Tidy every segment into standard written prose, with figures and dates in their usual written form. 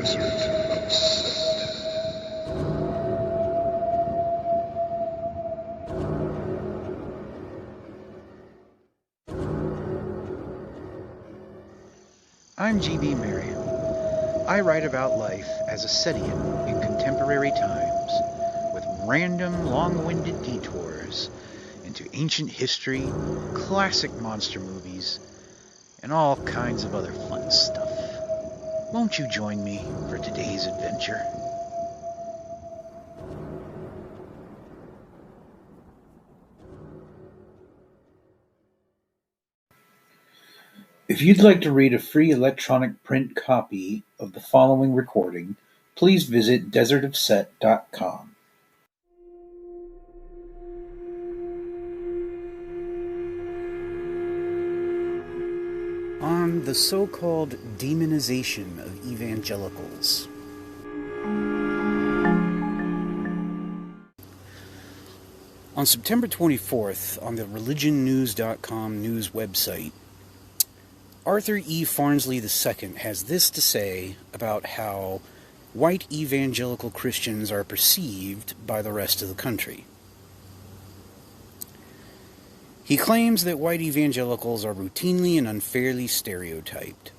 Desert of Set. I'm G.B. Merriam. I write about life as a Setian in contemporary times, with random, long-winded detours into ancient history, classic monster movies, and all kinds of other fun stuff. Won't you join me for today's adventure? If you'd like to read a free electronic print copy of the following recording, please visit desertofset.com. On the so-called demonization of evangelicals. On September 24th, on the religionnews.com news website, Arthur E. Farnsley II has this to say about how white evangelical Christians are perceived by the rest of the country. He claims that white evangelicals are routinely and unfairly stereotyped.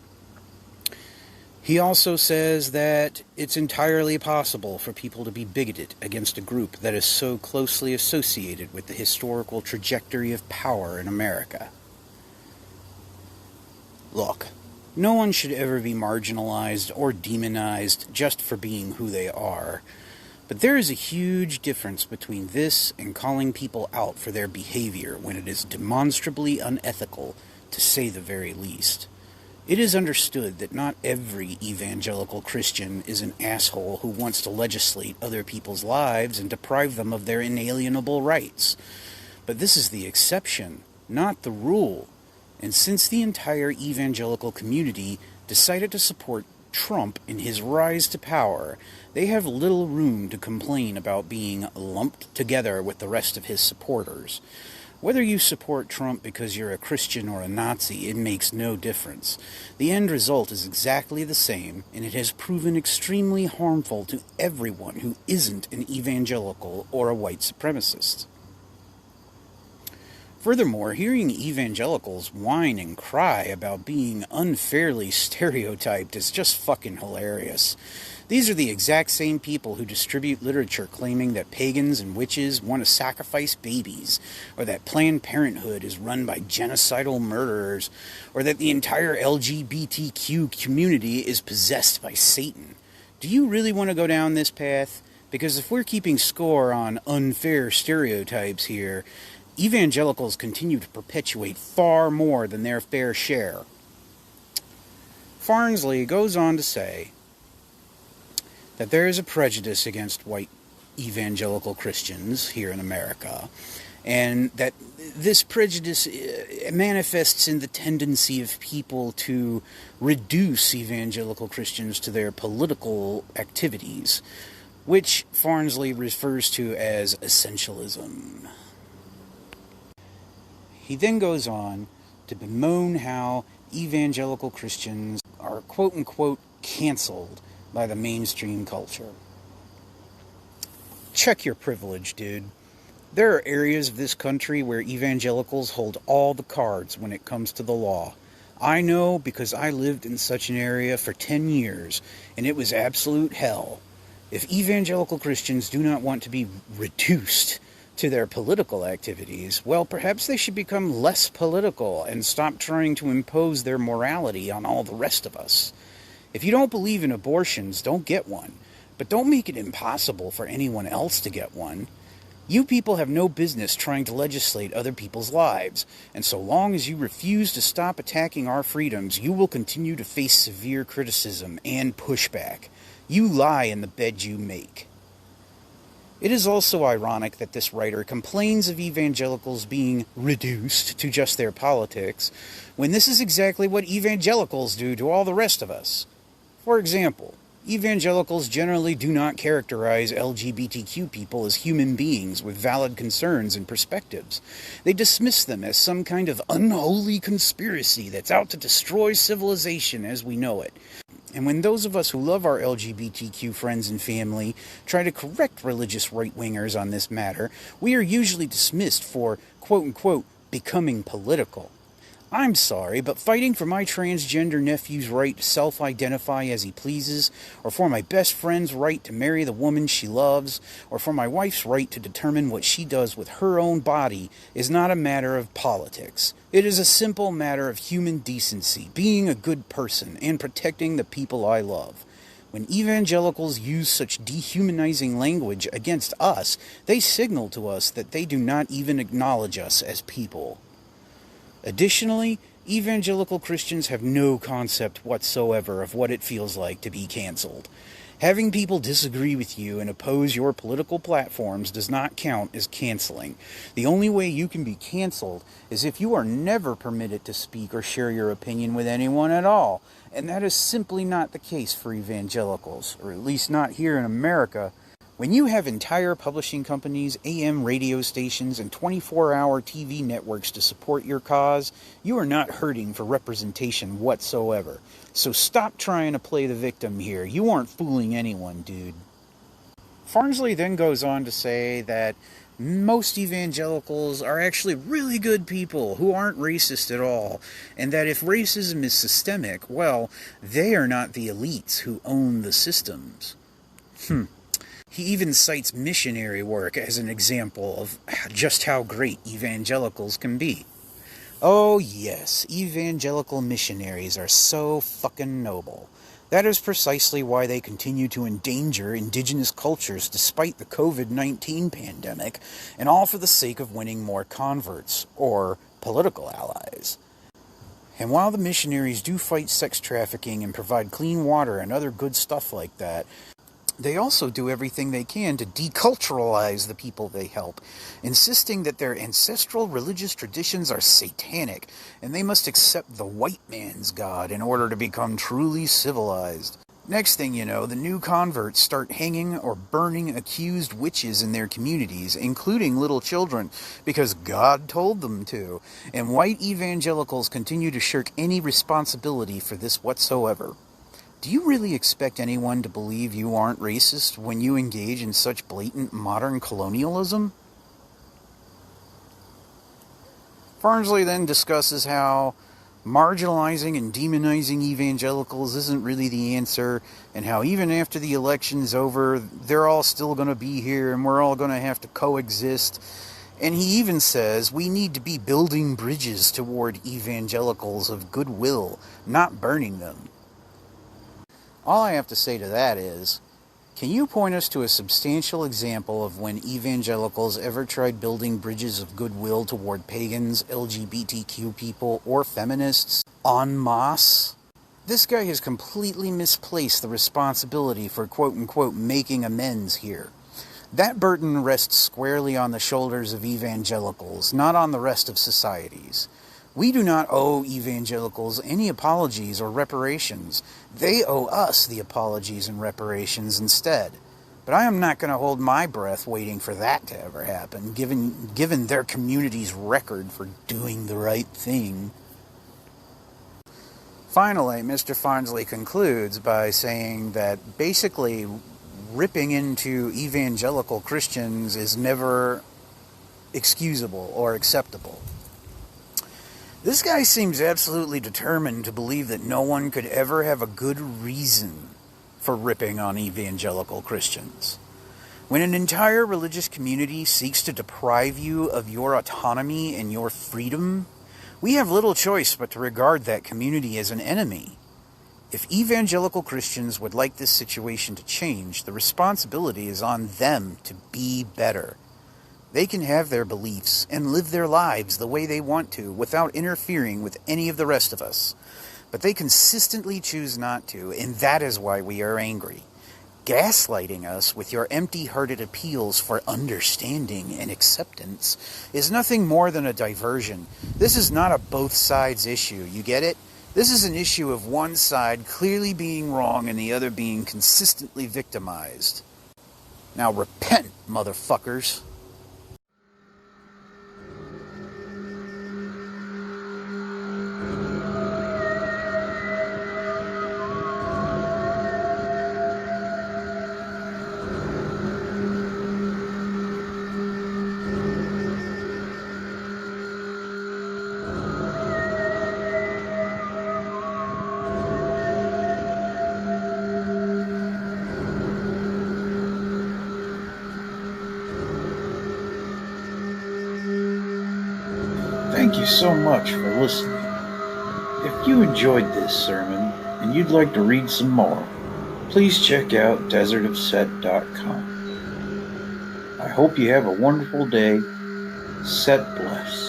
He also says that it's entirely possible for people to be bigoted against a group that is so closely associated with the historical trajectory of power in America. Look, no one should ever be marginalized or demonized just for being who they are, but there is a huge difference between this and calling people out for their behavior when it is demonstrably unethical, to say the very least. It is understood that not every evangelical Christian is an asshole who wants to legislate other people's lives and deprive them of their inalienable rights. But this is the exception, not the rule. And since the entire evangelical community decided to support Trump in his rise to power, they have little room to complain about being lumped together with the rest of his supporters. Whether you support Trump because you're a Christian or a Nazi, it makes no difference. The end result is exactly the same, and it has proven extremely harmful to everyone who isn't an evangelical or a white supremacist. Furthermore, hearing evangelicals whine and cry about being unfairly stereotyped is just fucking hilarious. These are the exact same people who distribute literature claiming that pagans and witches want to sacrifice babies, or that Planned Parenthood is run by genocidal murderers, or that the entire LGBTQ community is possessed by Satan. Do you really want to go down this path? Because if we're keeping score on unfair stereotypes here, evangelicals continue to perpetuate far more than their fair share. Farnsley goes on to say that there is a prejudice against white evangelical Christians here in America, and that this prejudice manifests in the tendency of people to reduce evangelical Christians to their political activities, which Farnsley refers to as essentialism. He then goes on to bemoan how evangelical Christians are quote-unquote canceled by the mainstream culture. Check your privilege, dude. There are areas of this country where evangelicals hold all the cards when it comes to the law. I know because I lived in such an area for 10 years, and it was absolute hell. If evangelical Christians do not want to be reduced to their political activities, well, perhaps they should become less political and stop trying to impose their morality on all the rest of us. If you don't believe in abortions, don't get one, but don't make it impossible for anyone else to get one. You people have no business trying to legislate other people's lives, and so long as you refuse to stop attacking our freedoms, you will continue to face severe criticism and pushback. You lie in the bed you make. It is also ironic that this writer complains of evangelicals being reduced to just their politics, when this is exactly what evangelicals do to all the rest of us. For example, evangelicals generally do not characterize LGBTQ people as human beings with valid concerns and perspectives. They dismiss them as some kind of unholy conspiracy that's out to destroy civilization as we know it. And when those of us who love our LGBTQ friends and family try to correct religious right-wingers on this matter, we are usually dismissed for, quote-unquote, becoming political. I'm sorry, but fighting for my transgender nephew's right to self-identify as he pleases, or for my best friend's right to marry the woman she loves, or for my wife's right to determine what she does with her own body is not a matter of politics. It is a simple matter of human decency, being a good person, and protecting the people I love. When evangelicals use such dehumanizing language against us, they signal to us that they do not even acknowledge us as people. Additionally, evangelical Christians have no concept whatsoever of what it feels like to be canceled. Having people disagree with you and oppose your political platforms does not count as canceling. The only way you can be canceled is if you are never permitted to speak or share your opinion with anyone at all, and that is simply not the case for evangelicals, or at least not here in America. When you have entire publishing companies, AM radio stations, and 24-hour TV networks to support your cause, you are not hurting for representation whatsoever. So stop trying to play the victim here. You aren't fooling anyone, dude. Farnsley then goes on to say that most evangelicals are actually really good people who aren't racist at all, and that if racism is systemic, well, they are not the elites who own the systems. He even cites missionary work as an example of just how great evangelicals can be. Oh yes, evangelical missionaries are so fucking noble. That is precisely why they continue to endanger indigenous cultures despite the COVID-19 pandemic, and all for the sake of winning more converts, or political allies. And while the missionaries do fight sex trafficking and provide clean water and other good stuff like that, they also do everything they can to deculturalize the people they help, insisting that their ancestral religious traditions are satanic, and they must accept the white man's God in order to become truly civilized. Next thing you know, the new converts start hanging or burning accused witches in their communities, including little children, because God told them to, and white evangelicals continue to shirk any responsibility for this whatsoever. Do you really expect anyone to believe you aren't racist when you engage in such blatant modern colonialism? Farnsley then discusses how marginalizing and demonizing evangelicals isn't really the answer, and how even after the election's over, they're all still going to be here and we're all going to have to coexist. And he even says we need to be building bridges toward evangelicals of goodwill, not burning them. All I have to say to that is, can you point us to a substantial example of when evangelicals ever tried building bridges of goodwill toward pagans, LGBTQ people, or feminists en masse? This guy has completely misplaced the responsibility for quote-unquote making amends here. That burden rests squarely on the shoulders of evangelicals, not on the rest of societies. We do not owe evangelicals any apologies or reparations. They owe us the apologies and reparations instead. But I am not going to hold my breath waiting for that to ever happen, given their community's record for doing the right thing. Finally, Mr. Farnsley concludes by saying that basically ripping into evangelical Christians is never excusable or acceptable. This guy seems absolutely determined to believe that no one could ever have a good reason for ripping on evangelical Christians. When an entire religious community seeks to deprive you of your autonomy and your freedom, we have little choice but to regard that community as an enemy. If evangelical Christians would like this situation to change, the responsibility is on them to be better. They can have their beliefs and live their lives the way they want to without interfering with any of the rest of us. But they consistently choose not to, and that is why we are angry. Gaslighting us with your empty-hearted appeals for understanding and acceptance is nothing more than a diversion. This is not a both sides issue, you get it? This is an issue of one side clearly being wrong and the other being consistently victimized. Now repent, motherfuckers. Thank you so much for listening. If you enjoyed this sermon and you'd like to read some more, please check out desertofset.com. I hope you have a wonderful day. Set bless.